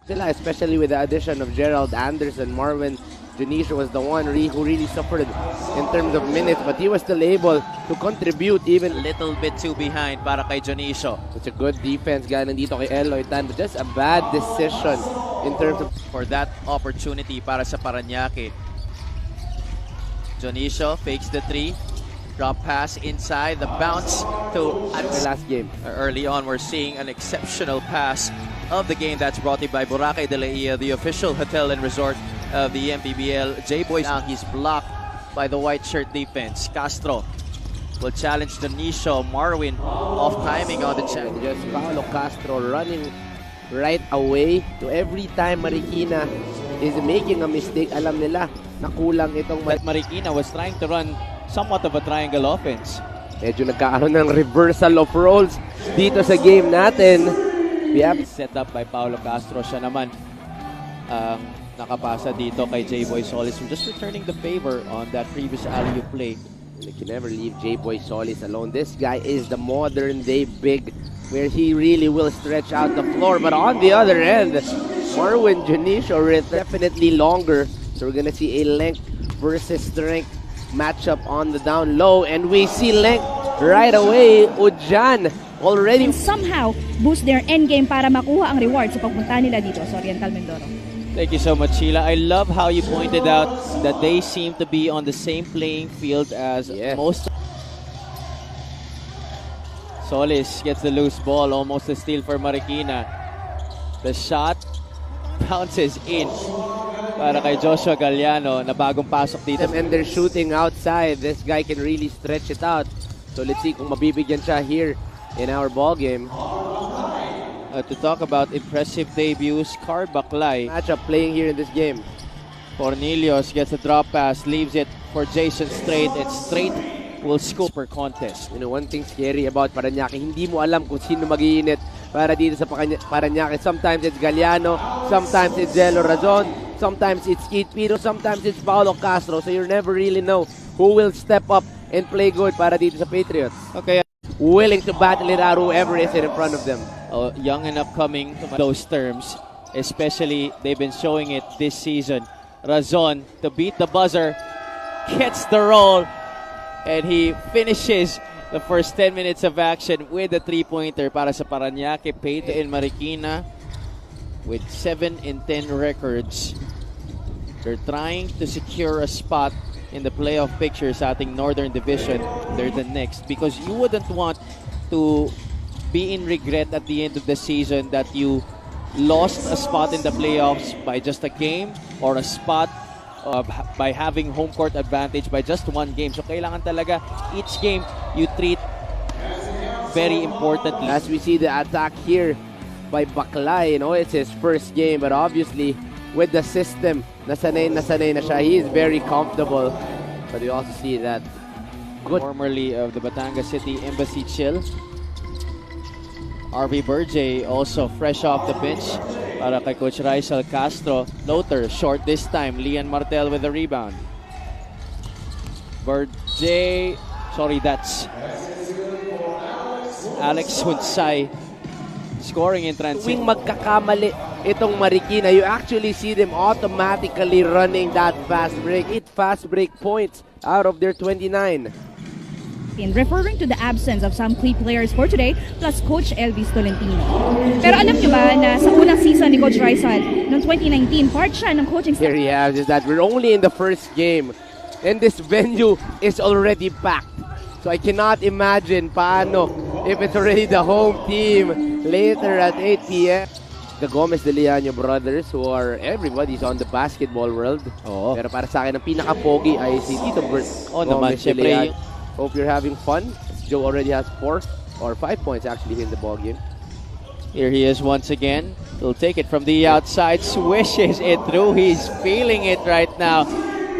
Sila, especially with the addition of Gerald Anderson. Marvin Junicio was the one who really suffered in terms of minutes, but he was still able to contribute even a little bit too behind para kay Junicio. It's a good defense galing dito kay Eloy Tan, but just a bad decision in terms of for that opportunity para sa Parañaque. Junicio fakes the three. Drop pass inside, the bounce to the last game. Early on, we're seeing an exceptional pass of the game that's brought to you by Boracay de la Ia, the official hotel and resort of the Mpbl. J-Boy, now he's blocked by the white shirt defense. Castro will challenge Dionisio. Marwin off timing on the check. Just Paolo Castro running right away. To every time Marikina is making a mistake, alam nila na kulang itong Marikina was trying to run somewhat of a triangle offense. Medyo nagkaroon ng reversal of roles dito sa game natin. We have set up by Paulo Castro. Siya naman nakapasa dito kay J-Boy Solis, just returning the favor on that previous alley-oop play. You can never leave J-Boy Solis alone. This guy is the modern day big, where he really will stretch out the floor. But on the other end, Marwin Junicio definitely longer. So we're gonna see a length versus strength matchup on the down low, and we see length right away. Ujan already and somehow boost their end game para makuha ang reward sa pagpunta nila dito sa Oriental Mindoro. Thank you so much, Sheila. I love how you pointed out that they seem to be on the same playing field as most. Solis gets the loose ball, almost a steal for Marikina. The shot bounces in para kay Joshua Galliano na bagong pasok dito. And they're shooting outside. This guy can really stretch it out. So let's see kung mabibigyan siya here in our ball game. To talk about impressive debuts, Car Baklay. Matchup playing here in this game. Cornelius gets a drop pass, leaves it for Jason Strait, and Strait will scoop per contest. You know, one thing scary about Parañaque, hindi mo alam kung sino mag-iinit para dito sa Parañaque. Sometimes it's Galliano, sometimes it's Zelo Razon, sometimes it's Keith Piro, sometimes it's Paulo Castro. So you never really know who will step up and play good para dito sa Patriots. Okay. Willing to battle it out whoever is in front of them. Young and upcoming those terms, especially they've been showing it this season. Razon to beat the buzzer, gets the roll, and he finishes the first 10 minutes of action with a three-pointer para sa Parañaque. Pate and Marikina with 7 and 10 records. They're trying to secure a spot in the playoff picture sa ating Northern Division. They're the next, because you wouldn't want to be in regret at the end of the season that you lost a spot in the playoffs by just a game, or a spot by having home court advantage by just one game. So kailangan talaga each game you treat very importantly. As we see the attack here by Baklay, you know, it's his first game, but obviously with the system, nasanay na siya. He is very comfortable. But we also see that good. Formerly of the Batangas City Embassy Chill. RV Burjay also fresh off the bench para kay Coach Raisal Castro. Lothar short this time. Lian Martel with the rebound. Burjay, sorry, that's Alex Hunsay scoring in transition. Tuwing magkakamali itong Marikina, you actually see them automatically running that fast break. 8 fast break points out of their 29. In referring to the absence of some key players for today, plus Coach Elvis Tolentino. Pero alam nyo ba na sa unang season ni Coach Raisal noong 2019, part siya ng coaching staff. Here he has is that we're only in the first game, and this venue is already packed. So I cannot imagine paano if it's already the home team later at 8 p.m. The Gomez de Leaño brothers, who are everybody's on the basketball world. Pero para sa akin, ang pinaka-pogi ay si Tito Bert Gomez de Leaño. Hope you're having fun. Joe already has 4 or 5 points actually in the ball game. Here he is once again. He'll take it from the outside, swishes it through. He's feeling it right now.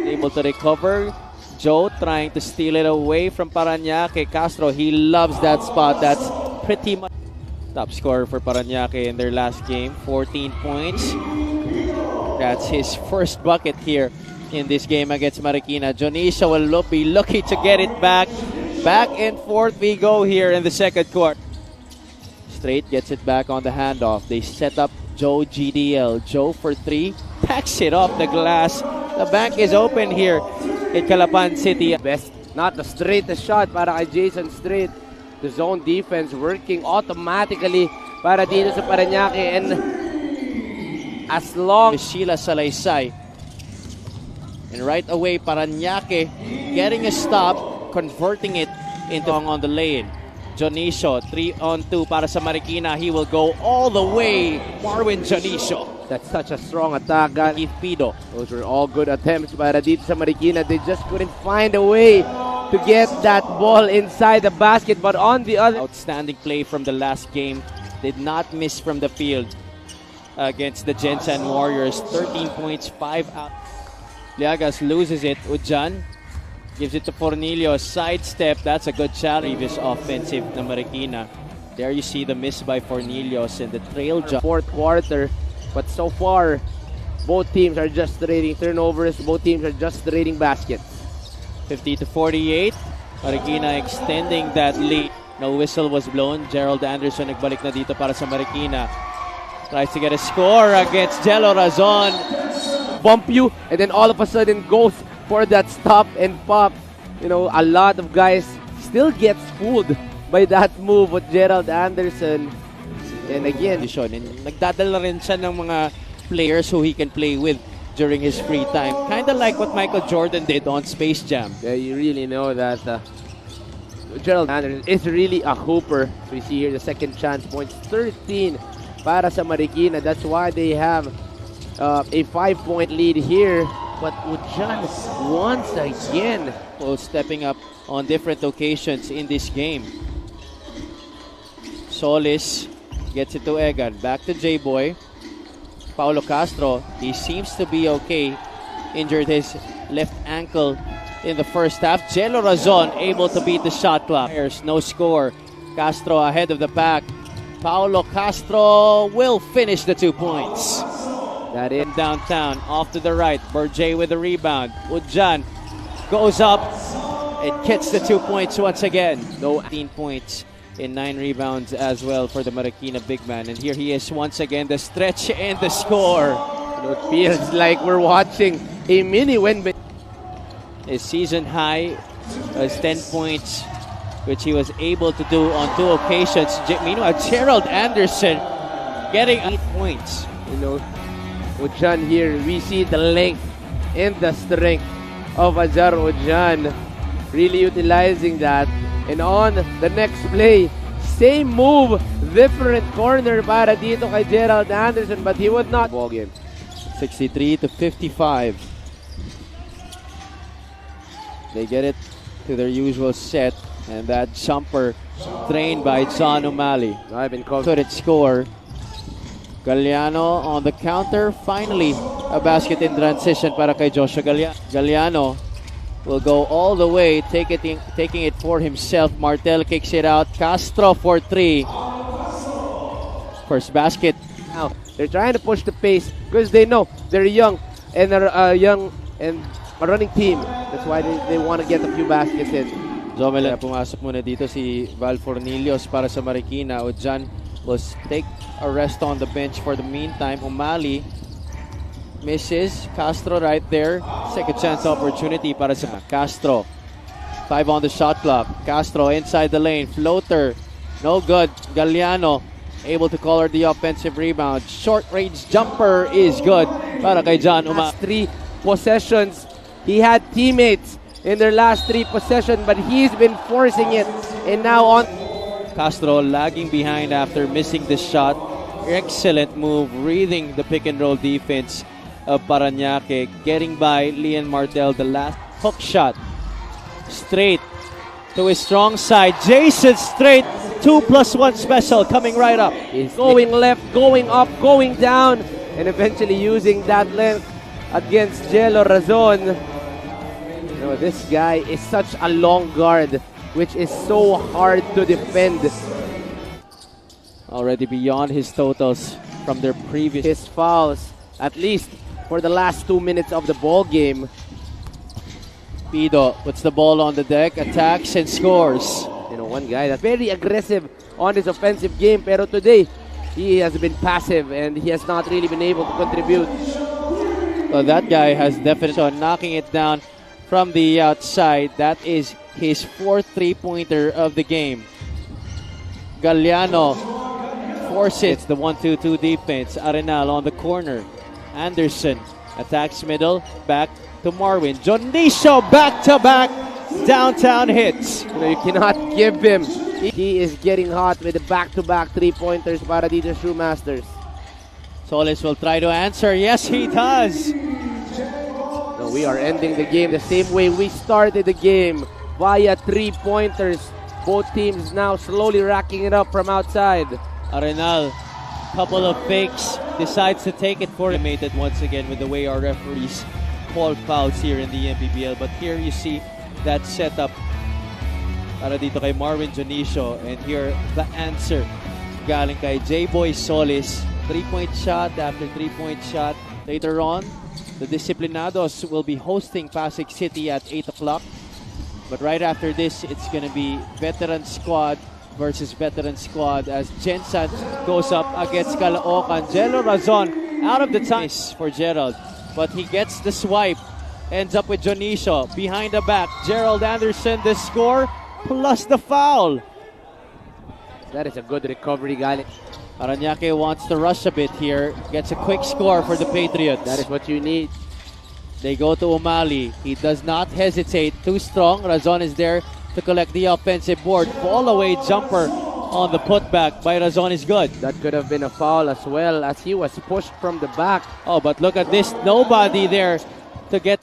Able to recover. Joe trying to steal it away from Parañaque. Castro, he loves that spot. That's pretty much top scorer for Parañaque in their last game. 14 points. That's his first bucket here in this game against Marikina. Dionisio will be lucky to get it back. Back and forth we go here in the second quarter. Strait gets it back on the handoff. They set up Joe GDL. Joe for three. Backs it off the glass. The bank is open here in Calapan City. Best, not the straightest shot para kay Jason Straight. The zone defense working automatically para dito sa Parañaque, and as long Sheila Salaysay. And right away, Parañaque getting a stop, converting it into on the lane. Jonicio, 3-on-2 para sa Marikina. He will go all the way. Marwin Jonicio. That's such a strong attack. Keith Pido. Those were all good attempts para dito sa Marikina. They just couldn't find a way to get that ball inside the basket. But on the other, Outstanding play from the last game. Did not miss from the field against the Gensan Warriors. 13 points, 5 out. Liagas loses it. Ujan gives it to Fornilio. Sidestep. That's a good challenge. Previous offensive na Marikina. There you see the miss by Fornilios and the trail jump. fourth quarter. But so far, both teams are just trading turnovers. Both teams are just trading baskets. 50-48. Marikina extending that lead. No whistle was blown. Gerald Anderson nagbalik na dito para sa Marikina. Tries to get a score against Jello Razon. Bump you, and then all of a sudden goes for that stop and pop. You know, a lot of guys still gets fooled by that move with Gerald Anderson. And again, And nagdadala rin siya ng mga players who he can play with during his free time. Kind of like what Michael Jordan did on Space Jam. yeah, you really know that Gerald Anderson is really a hooper. So you see here the second chance points, 13 para sa Marikina. That's why they have a 5-point lead here. But Ujan once again Stepping up on different occasions in this game. Solis gets it to Egan. Back to J-Boy. Paulo Castro, he seems to be okay. Injured his left ankle in the first half. Jello Razon able to beat the shot clock. No score. Castro ahead of the pack. Paulo Castro will finish the 2 points. that is Downtown, off to the right. Berjay with the rebound. Ujan goes up and gets the 2 points once again. No 18 points in 9 rebounds as well for the Marikina big man. And here he is once again, the stretch and the score. it feels like we're watching a mini win. His season high was 10 points, which he was able to do on 2 occasions. Meanwhile, Gerald Anderson getting 8 points. You know, Ujan here, we see the length and the strength of Ajar Ujan, really utilizing that. And on the next play, same move, different corner para dito kay Gerald Anderson, but he would not. Ball game. 63-55. They get it to their usual set, and that jumper trained by John O'Malley. I've been called. Couldn't score. Galliano on the counter. Finally, a basket in transition para kay Joshua Galliano. Galliano will go all the way, taking it for himself. Martel kicks it out. Castro for 3. First basket. Now they're trying to push the pace because they know they're young and they're young and a running team. That's why they want to get a few baskets in. Zomel, pumasok muna dito si Val Fornilios para sa Marikina. Ujan will take a rest on the bench for the meantime. O'Malley misses. Castro right there. Second chance opportunity para sa Castro. 5 on the shot clock. Castro inside the lane. Floater. No good. Galliano able to collar the offensive rebound. Short range jumper is good para kay John Last 3 possessions, he had teammates in their last 3 possessions, but he's been forcing it. And now on Castro lagging behind after missing the shot. Excellent move, reading the pick and roll defense of Parañaque, getting by Lian Martel. The last hook shot straight to his strong side. Jason Straight, 2+1 special coming right up. He's going left, going up, going down, and eventually using that length against Jello Razon. You know, this guy is such a long guard, which is so hard to defend. Already beyond his totals from their previous. His fouls, at least for the last 2 minutes of the ball game. Pido puts the ball on the deck, attacks and scores. You know, one guy that's very aggressive on his offensive game, pero today he has been passive and he has not really been able to contribute. Well, that guy has definitely knocking it down from the outside. That is his fourth three-pointer of the game. Galliano forces the 1-2-2 defense. Arenal on the corner. Anderson attacks middle. Back to Marwin. Jonicio back-to-back downtown hits. You cannot give him. He is getting hot with the back-to-back three-pointers para dito Shoemasters. Solis will try to answer. Yes, he does. No, we are ending the game the same way we started the game, via three-pointers. Both teams now slowly racking it up from outside. Arenal, couple of fakes, decides to take it for him. Made it once again with the way our referees call fouls here in the Mpbl. But here you see that setup para dito kay Marwin Jonicio. And here the answer galing kay J-Boy Solis. 3-point shot after 3-point shot. Later on, the Disciplinados will be hosting Pasig City at 8 o'clock. But right after this, it's going to be veteran squad versus veteran squad as Jensen goes up against Caloocan. Jello Razon out of the time for Gerald. But he gets the swipe. Ends up with Jonicio behind the back. Gerald Anderson, the score plus the foul. That is a good recovery, galing. Parañaque wants to rush a bit here. Gets a quick score for the Patriots. That is what you need. They go to Umali. He does not hesitate. Too strong. Razon is there to collect the offensive board. Fall away jumper on the putback by Razon is good. That could have been a foul as well, as he was pushed from the back. Oh, but look at this. Nobody there to get